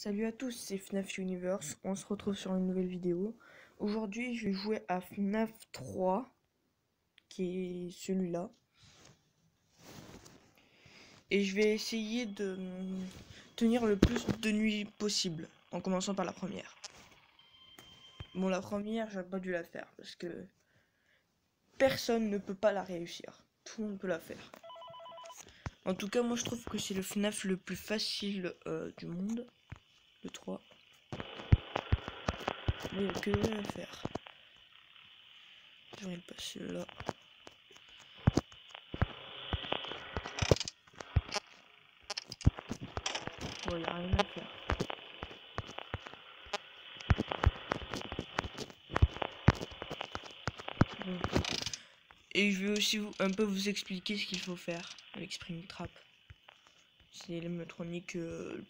Salut à tous, c'est FNAF Universe, on se retrouve sur une nouvelle vidéo. Aujourd'hui je vais jouer à FNAF 3, qui est celui-là. Et je vais essayer de tenir le plus de nuits possible, en commençant par la première. Bon, la première, j'aurais pas dû la faire, parce que personne ne peut pas la réussir. Tout le monde peut la faire. En tout cas, moi je trouve que c'est le FNAF le plus facile du monde, le 3. Mais il n'y a que lui à faire. Je vais le passer là. Bon, il n'y a rien à faire. Bon. Et je vais aussi un peu vous expliquer ce qu'il faut faire avec Springtrap. C'est l'électronique le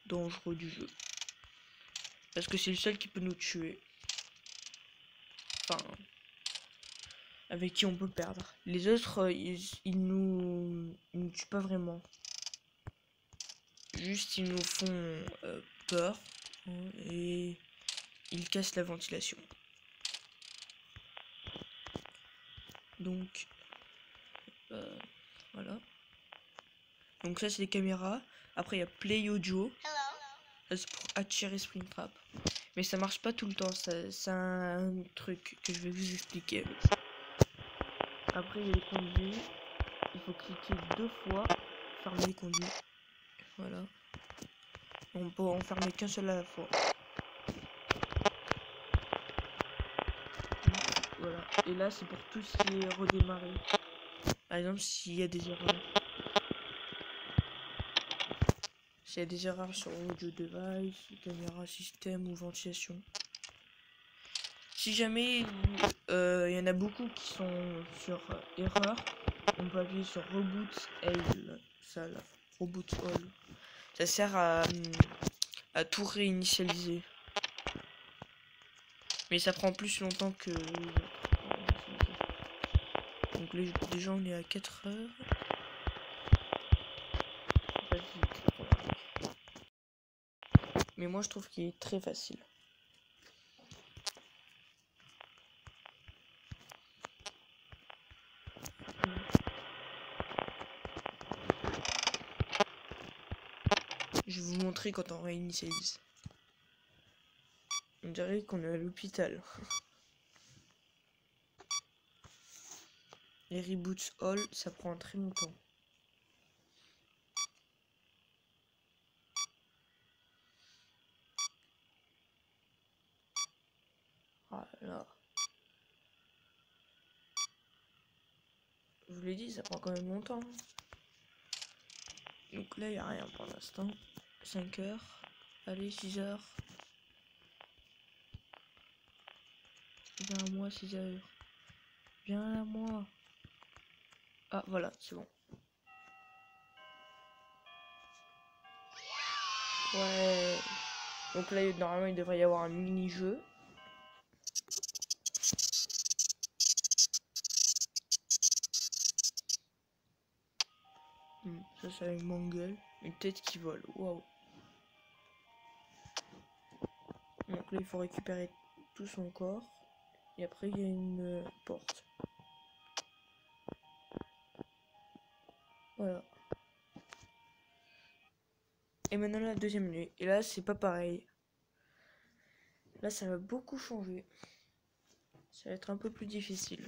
dangereux du jeu. Parce que c'est le seul qui peut nous tuer. Enfin, avec qui on peut perdre. Les autres, ils nous tuent pas vraiment. Juste, ils nous font peur. Et ils cassent la ventilation. Donc, voilà. Donc ça, c'est les caméras. Après, il y a Play Audio. Ça, c'est pour attirer Springtrap. Mais ça marche pas tout le temps. C'est un truc que je vais vous expliquer. Après, il y a les conduits. Il faut cliquer 2 fois. Fermer les conduits. Voilà. On peut en fermer qu'un seul à la fois. Voilà. Et là, c'est pour tout ce qui est redémarré. Par exemple, s'il y a des erreurs. S'il y a des erreurs sur audio device, caméra, système ou ventilation. Si jamais il y en a beaucoup qui sont sur erreur, on peut appuyer sur Reboot All. Ça là, Reboot All. Ça sert à tout réinitialiser. Mais ça prend plus longtemps que... Donc déjà on est à 4 heures. Mais moi je trouve qu'il est très facile. Je vais vous montrer quand on réinitialise. On dirait qu'on est à l'hôpital. Les reboots all, ça prend très longtemps. Voilà. Je vous l'ai dit, ça prend quand même longtemps. Donc là, il n'y a rien pour l'instant. 5 heures. Allez, 6 heures. Viens à moi, 6 heures. Viens à moi. Ah, voilà, c'est bon. Ouais. Donc là, normalement, il devrait y avoir un mini-jeu. Ça, c'est avec Mangle. Une tête qui vole. Waouh. Donc là, il faut récupérer tout son corps. Et après, il y a une porte. Voilà. Et maintenant, la deuxième nuit. Et là, c'est pas pareil. Là, ça va beaucoup changer. Ça va être un peu plus difficile.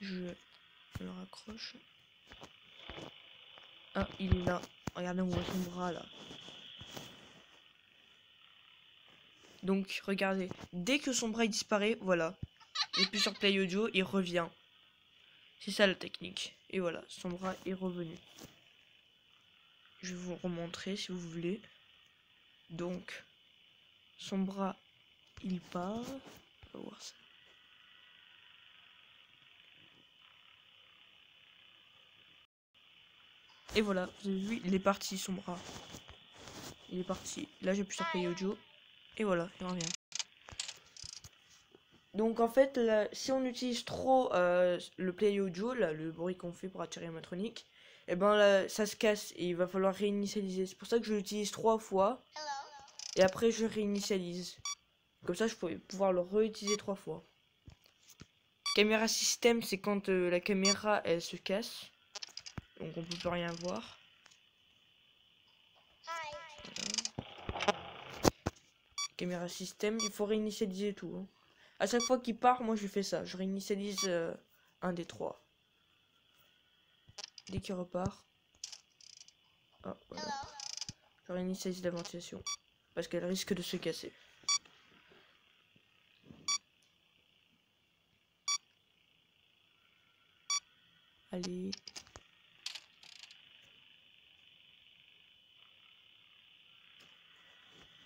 Je le raccroche. Ah, il est là. Regardez, on voit son bras là. Donc, regardez. Dès que son bras disparaît, voilà. Et puis sur Play Audio, il revient. C'est ça la technique. Et voilà, son bras est revenu. Je vais vous remontrer si vous voulez. Donc, son bras, il part. On va voir ça. Et voilà, vous avez vu, il est parti son bras. Il est parti. Là, j'ai plus sur Play Audio. Et voilà, il revient. Donc en fait, là, si on utilise trop le Play Audio, là, le bruit qu'on fait pour attirer l'animatronique, et ben là, ça se casse et il va falloir réinitialiser. C'est pour ça que je l'utilise 3 fois. Et après, je réinitialise. Comme ça, je pourrais pouvoir le réutiliser 3 fois. Caméra système, c'est quand la caméra, elle se casse. Donc on peut plus rien voir. Voilà. Caméra système, il faut réinitialiser tout. Hein. À chaque fois qu'il part, moi je fais ça. Je réinitialise un des 3. Dès qu'il repart. Oh, voilà. Je réinitialise la ventilation. Parce qu'elle risque de se casser. Allez.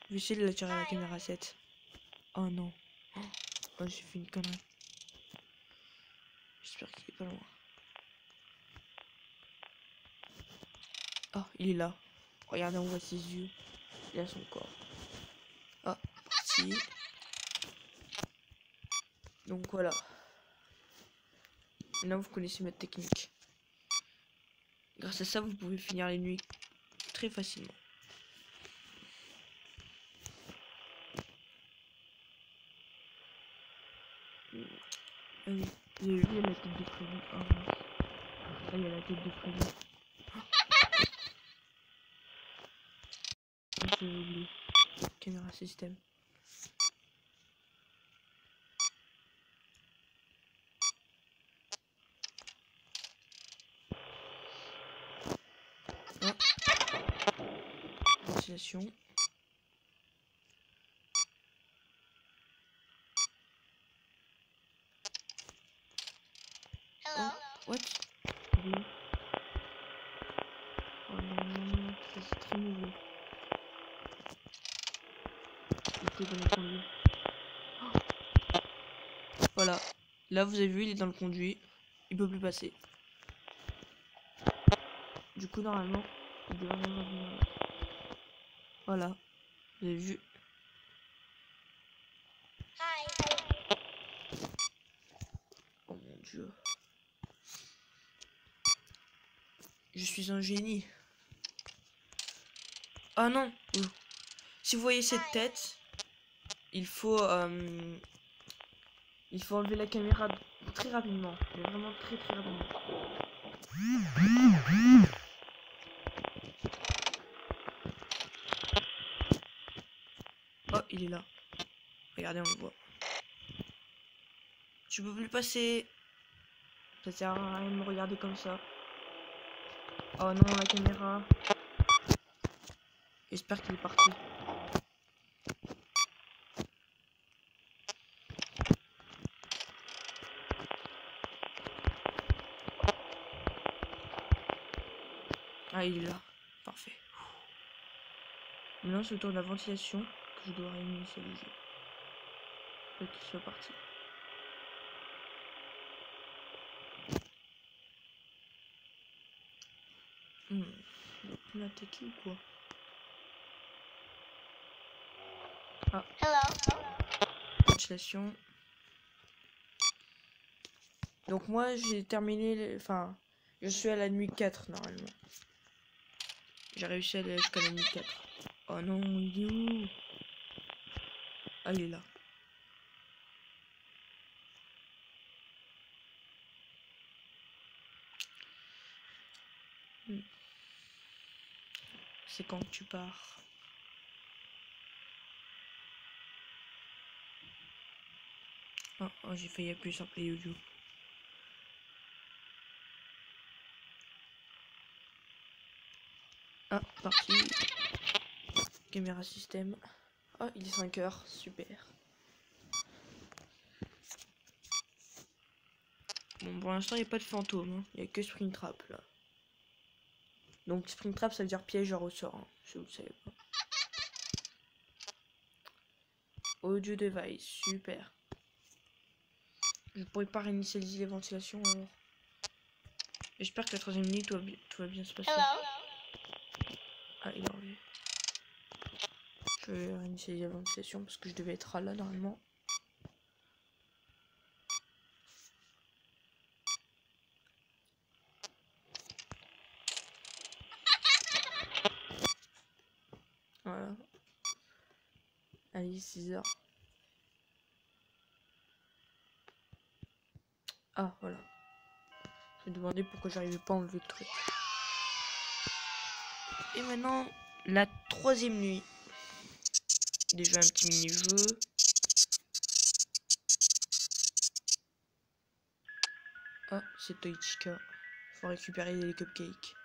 Je vais essayer de la tirer à la caméra 7. Oh non. Oh, j'ai fait une connerie. J'espère qu'il est pas loin. Oh, il est là. Regardez, on voit ses yeux. Il a son corps. Ah, parti. Donc voilà. Maintenant, vous connaissez ma technique. Grâce à ça, vous pouvez finir les nuits très facilement. Ah oui, vous avez vu la tête de Freddy. Oh mince. Ah, il y a la tête de Freddy. J'ai oublié. Caméra système. Ah. Ventilation. Oh, what? Oui. Oh non, non, non, ça c'est très mauvais. Il était dans le conduit. Oh. Voilà. Là, vous avez vu, il est dans le conduit. Il peut plus passer. Du coup, normalement, il devrait revenir. Voilà. Vous avez vu. Oh mon dieu. Je suis un génie. Ah non. Si vous voyez cette tête, il faut enlever la caméra très rapidement. Mais vraiment très très rapidement. Oh, il est là. Regardez, on le voit. Tu peux plus passer. Ça sert à rien de me regarder comme ça. Oh non, la caméra. J'espère qu'il est parti. Ah, il est là. Parfait. Maintenant, c'est autour de la ventilation que je dois réinitialiser. Faut qu'il soit parti. Il va plus m'attaquer ou quoi? Ah. Ventilation. Donc moi, j'ai terminé... Enfin, je suis à la nuit 4 normalement. J'ai réussi à aller jusqu'à la nuit 4. Oh non, il est où? Ah, il est là. C'est quand tu pars. Oh, oh j'ai failli appuyer sur Play Audio. Ah, parti. Caméra système. Oh, il est 5 heures. Super. Bon, pour l'instant, il n'y a pas de fantôme. Hein. Il n'y a que Springtrap là. Donc, Springtrap, ça veut dire piège à ressort. Hein, si vous ne savez pas. Audio device. Super. Je pourrais pas réinitialiser les ventilations alors. J'espère que la troisième nuit, tout va bien se passer. Ah, il est revenu. Je vais réinitialiser la ventilation parce que je devais être là normalement. Voilà. Allez, 6 heures. Ah, voilà. Je me demandais pourquoi j'arrivais pas à enlever le truc. Et maintenant, la 3e nuit. Déjà un petit mini-jeu. Ah, c'est Toichika. Faut récupérer les cupcakes.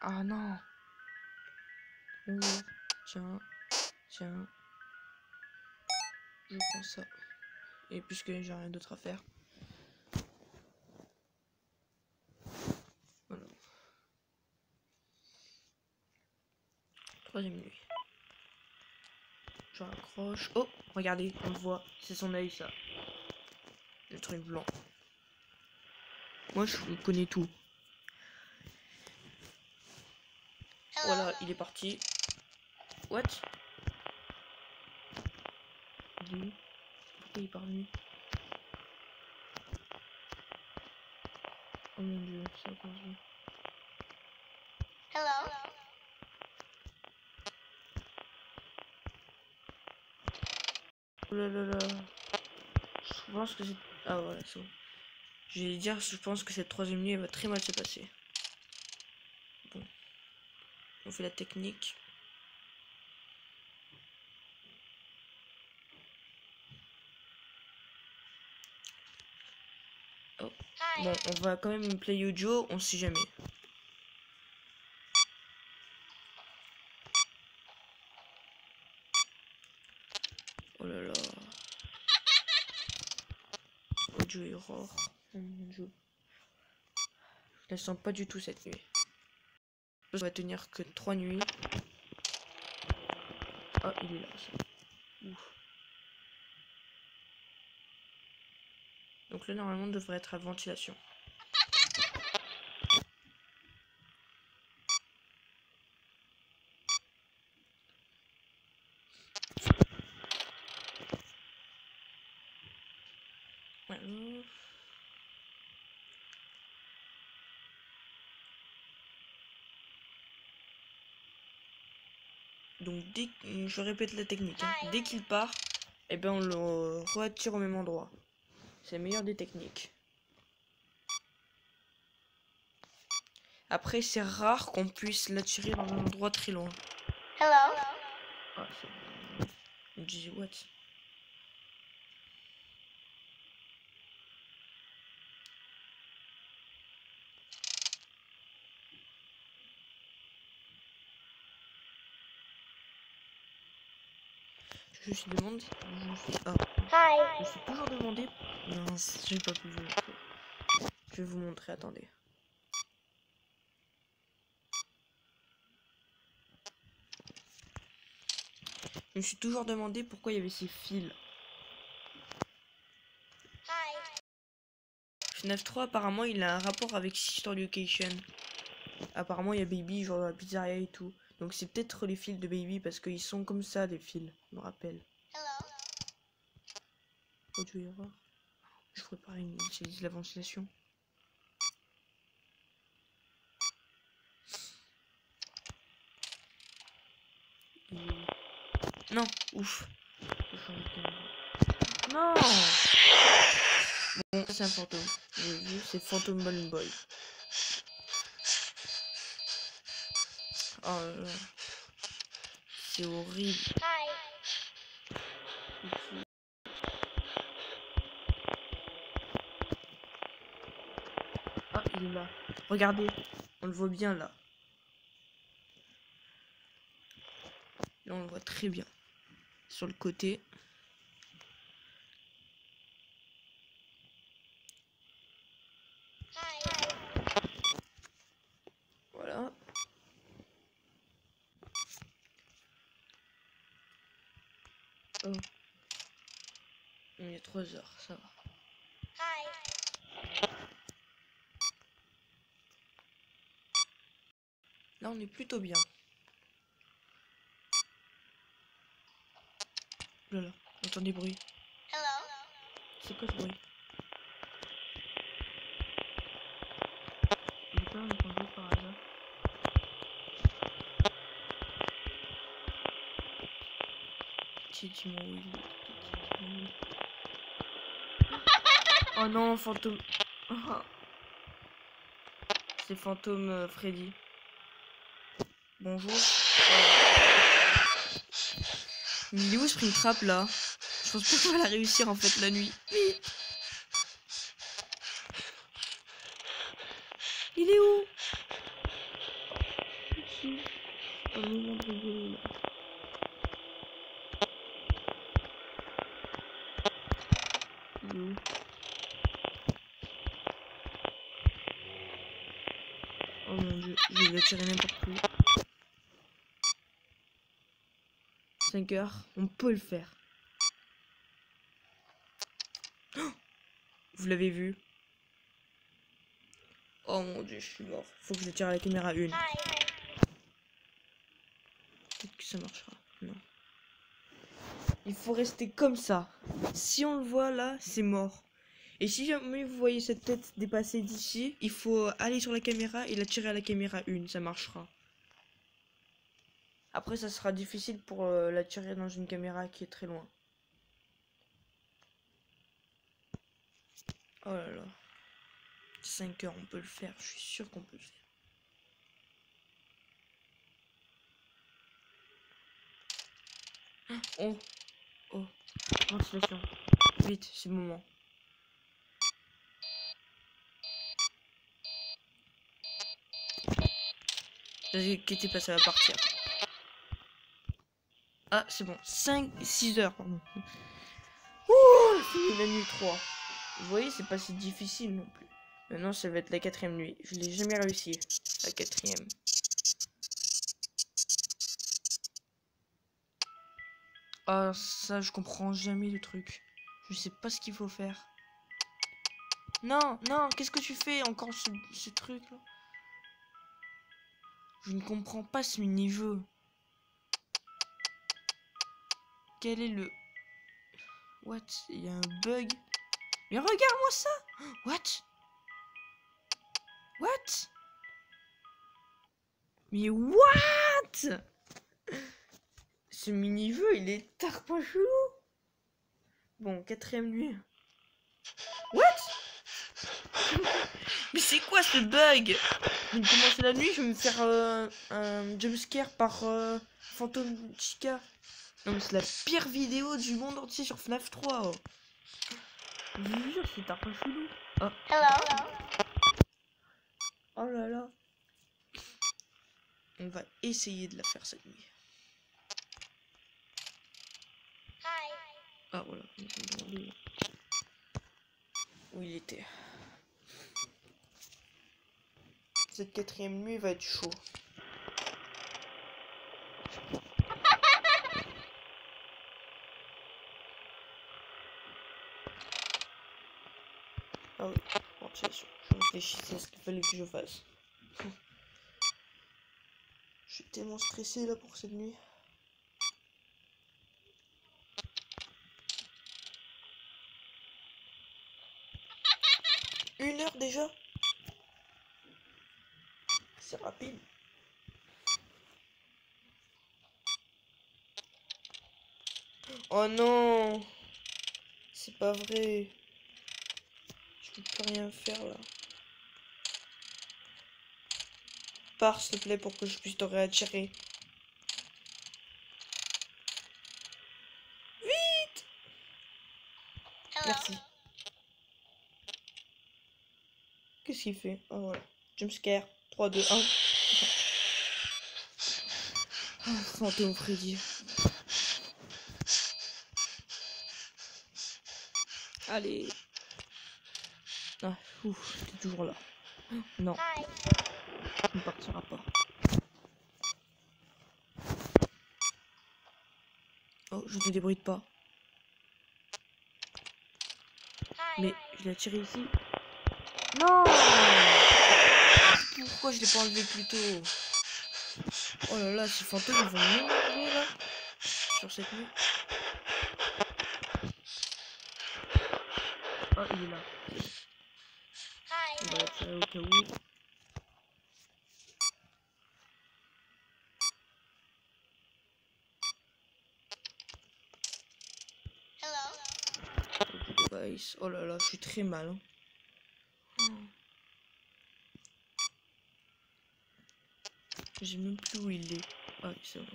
Ah non. Oh, tiens. Tiens. Je prends ça. Et puisque j'ai rien d'autre à faire. Voilà. 3e nuit. Je raccroche. Oh, regardez, on le voit. C'est son œil, ça. Le truc blanc. Moi, je connais tout. Voilà, il est parti. What? Il est où? Pourquoi il est parvenu? Oh mon dieu, ça a perdu. Hello. Oh là là là. Je pense que c'est... Ah voilà, c'est bon. Je vais dire, je pense que cette 3e nuit, elle va très mal se passer. Bon. On fait la technique. Oh. Bon, on va quand même play audio, on sait jamais. Oh là là. Audio error. Oh mon dieu. Je la sens pas du tout cette nuit. Ça va tenir que 3 nuits. Ah, il est là. Ça. Ouf. Donc là, normalement, devrait être à ventilation. Voilà. Donc dès que... je répète la technique. Hein. Dès qu'il part, eh ben on le retire au même endroit. C'est la meilleure des techniques. Après, c'est rare qu'on puisse l'attirer dans un endroit très loin. Hello. Ah, on disait what? Je me suis demandé. Je me suis toujours demandé. Mince, j'ai pas pu vous montrer. Je vais vous montrer, attendez. Je me suis toujours demandé pourquoi il y avait ces fils. FNAF 3, apparemment, il a un rapport avec Sister Location. Apparemment, il y a Baby, genre dans la pizzeria et tout. Donc, c'est peut-être les fils de Baby parce qu'ils sont comme ça, les fils. Je me rappelle. Audio error. Je ferai pareil, j'utilise la ventilation. Non, ouf. Non. Bon, c'est un fantôme. J'ai vu, c'est Phantom Ball Boy. Oh là là. C'est horrible. Ah, il est là. Regardez, on le voit bien là. Là, on le voit très bien. Sur le côté. Voilà. Oh. Il y a 3 heures, ça va. Là, on est plutôt bien. Là, là, on entend des bruits. C'est quoi ce bruit? pitié, dis-moi où il est. Oh non, fantôme. C'est fantôme Freddy. Bonjour. Mais il est où Springtrap là? Je pense pas qu'on va la réussir en fait la nuit. Vite. Il est où? C'est pas le moment de rigoler là. Il est où? Oh mon dieu, je vais tirer n'importe où. 5 heures, on peut le faire. Oh, vous l'avez vu? Oh mon dieu, je suis mort. Faut que je tire à la caméra une. Peut-être que ça marchera. Non. Il faut rester comme ça. Si on le voit là, c'est mort. Et si jamais vous voyez cette tête dépasser d'ici, il faut aller sur la caméra et la tirer à la caméra une. Ça marchera. Après, ça sera difficile pour la tirer dans une caméra qui est très loin. Oh là là. 5 heures, on peut le faire. Je suis sûr qu'on peut le faire. Oh, oh, ventilation. Vite, c'est le moment. Ne vous inquiétez pas, ça va partir. Ah, c'est bon. 6 heures, pardon. Ouh, fini la nuit 3. Vous voyez, c'est pas si difficile non plus. Maintenant, ça va être la 4e nuit. Je l'ai jamais réussi. La 4e. Ah, ça, je comprends jamais le truc. Je sais pas ce qu'il faut faire. Non, non, qu'est-ce que tu fais encore ce truc-là? Je ne comprends pas ce mini-jeu. Quel est le... What? Il y a un bug. Mais regarde-moi ça! What? What? Mais what? Ce mini-jeu, il est tarpin chelou. Bon, 4e nuit. What? Mais c'est quoi ce bug? Je vais commencer la nuit, je vais me faire un jumpscare par Fantôme Chica. Non mais c'est la pire vidéo du monde entier sur FNAF 3. Oh. Je vous jure, c'est un peu chelou. Oh. Hello. Oh là là. On va essayer de la faire cette nuit. Ah voilà. Où il était. Cette 4e nuit va être chaud. Ah oui, ventilation. Je réfléchissais à ce qu'il fallait que je fasse. Je suis tellement stressé là pour cette nuit. Une heure déjà? C'est rapide. Oh non! C'est pas vrai. Je peux plus rien faire là. Pars s'il te plaît pour que je puisse te réattirer. Vite! Merci. Qu'est-ce qu'il fait? Oh voilà. Jumpscare. 3, 2, 1. Oh, Fantôme Freddy. Allez. Ah, ouf, t'es toujours là. Non. Tu ne partiras pas. Oh, je ne débrouille pas. Mais je l'ai tiré ici. Non! Pourquoi je l'ai pas enlevé plus tôt? Oh là là, ces fantômes ils vont m'énerver là. Sur cette nuit. Ah, il est là. On va la tirer au cas où. Face. Oh là là, je suis très mal. Hein. Je sais même plus où il est. Ah, c'est bon,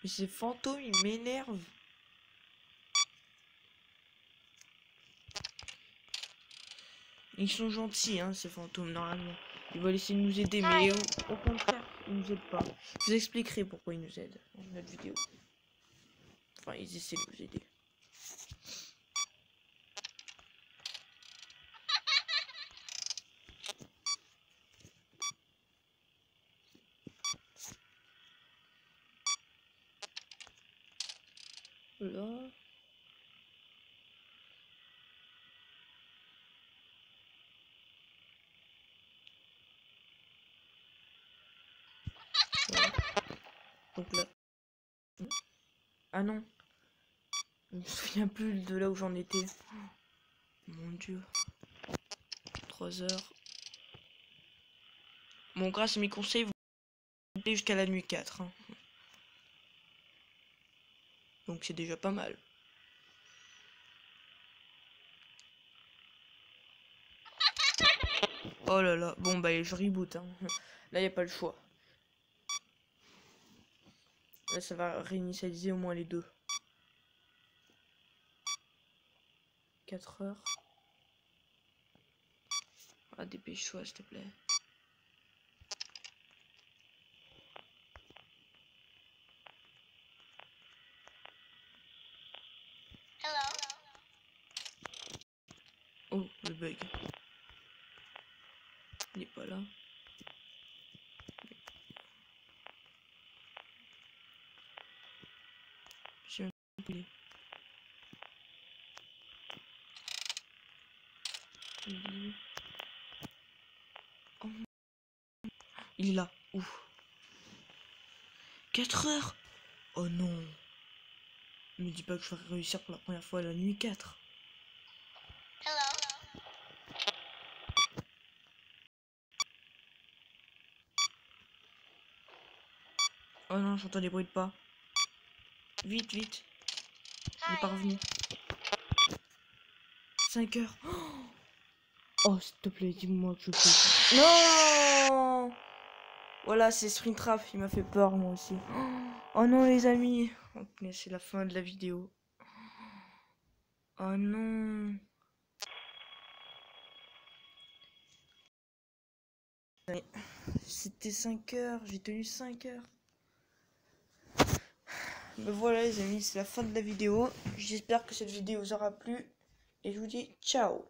mais ces fantômes, ils m'énervent. Ils sont gentils, hein, ces fantômes, normalement. Ils veulent essayer de nous aider, mais au contraire, ils nous aident pas. Je vous expliquerai pourquoi ils nous aident dans notre vidéo. Enfin, ils essaient de nous aider. Là. Voilà. Donc là. Ah non. Je me souviens plus de là où j'en étais. Mon dieu. 3 heures. Bon, grâce à mes conseils, vous allez jusqu'à la nuit 4. Hein. Donc c'est déjà pas mal. Oh là là. Bon, bah je reboot. Hein. Là, il n'y a pas le choix. Là, ça va réinitialiser au moins les deux. 4 heures. Ah, dépêche-toi, s'il te plaît. Oh, le bug. Il est pas là. Je sais même pas où il est. Oh. Il est là. Ouf. 4 heures. Oh non. Ne me dis pas que je vais réussir pour la première fois à la nuit 4. Oh non, j'entends des bruits de pas. Vite, vite. Il est pas revenu. 5 heures. Oh, s'il te plaît, dis-moi que je peux. Non. Voilà, c'est Springtrap. Il m'a fait peur, moi aussi. Oh non, les amis. Oh, c'est la fin de la vidéo. Oh non. C'était 5 heures. J'ai tenu 5 heures. Mais voilà les amis, c'est la fin de la vidéo. J'espère que cette vidéo vous aura plu. Et je vous dis ciao.